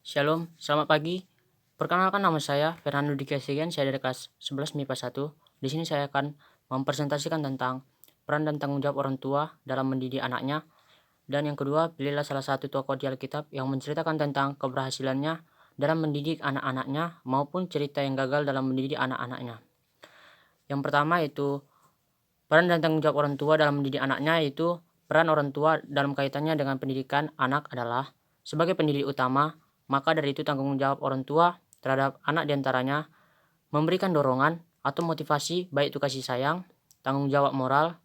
Shalom, selamat pagi. Perkenalkan, nama saya Fernando Dikasian, saya dari kelas 11 MIPA 1. Di sini saya akan mempresentasikan tentang peran dan tanggung jawab orang tua dalam mendidik anaknya. Dan yang kedua, pilihlah salah satu tokoh di Alkitab yang menceritakan tentang keberhasilannya dalam mendidik anak-anaknya maupun cerita yang gagal dalam mendidik anak-anaknya. Yang pertama yaitu peran dan tanggung jawab orang tua dalam mendidik anaknya, yaitu peran orang tua dalam kaitannya dengan pendidikan anak adalah sebagai pendidik utama. Maka dari itu tanggung jawab orang tua terhadap anak diantaranya memberikan dorongan atau motivasi, baik itu kasih sayang, tanggung jawab moral,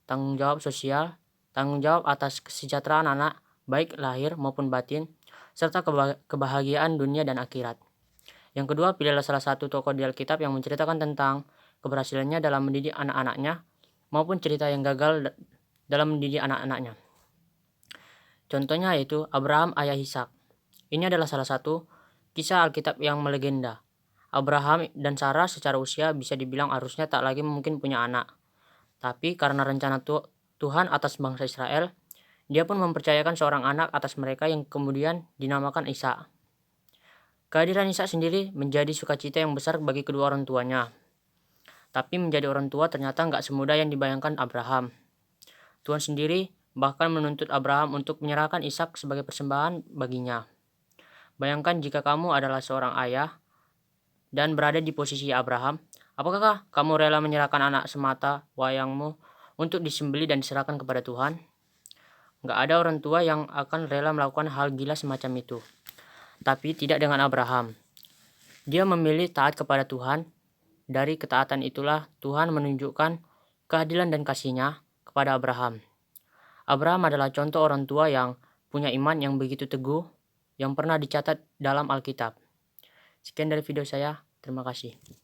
tanggung jawab sosial, tanggung jawab atas kesejahteraan anak, baik lahir maupun batin, serta kebahagiaan dunia dan akhirat. Yang kedua, pilihlah salah satu tokoh di Alkitab yang menceritakan tentang keberhasilannya dalam mendidik anak-anaknya maupun cerita yang gagal dalam mendidik anak-anaknya. Contohnya yaitu Abraham ayah Ishak. Ini adalah salah satu kisah Alkitab yang melegenda. Abraham dan Sarah secara usia bisa dibilang harusnya tak lagi mungkin punya anak. Tapi karena rencana Tuhan atas bangsa Israel, dia pun mempercayakan seorang anak atas mereka yang kemudian dinamakan Ishak. Kehadiran Ishak sendiri menjadi sukacita yang besar bagi kedua orang tuanya. Tapi menjadi orang tua ternyata nggak semudah yang dibayangkan Abraham. Tuhan sendiri bahkan menuntut Abraham untuk menyerahkan Ishak sebagai persembahan baginya. Bayangkan jika kamu adalah seorang ayah dan berada di posisi Abraham, apakah kamu rela menyerahkan anak semata wayangmu untuk disembelih dan diserahkan kepada Tuhan? Nggak ada orang tua yang akan rela melakukan hal gila semacam itu. Tapi tidak dengan Abraham. Dia memilih taat kepada Tuhan. Dari ketaatan itulah Tuhan menunjukkan keadilan dan kasih-Nya kepada Abraham. Abraham adalah contoh orang tua yang punya iman yang begitu teguh yang pernah dicatat dalam Alkitab. Sekian dari video saya. Terima kasih.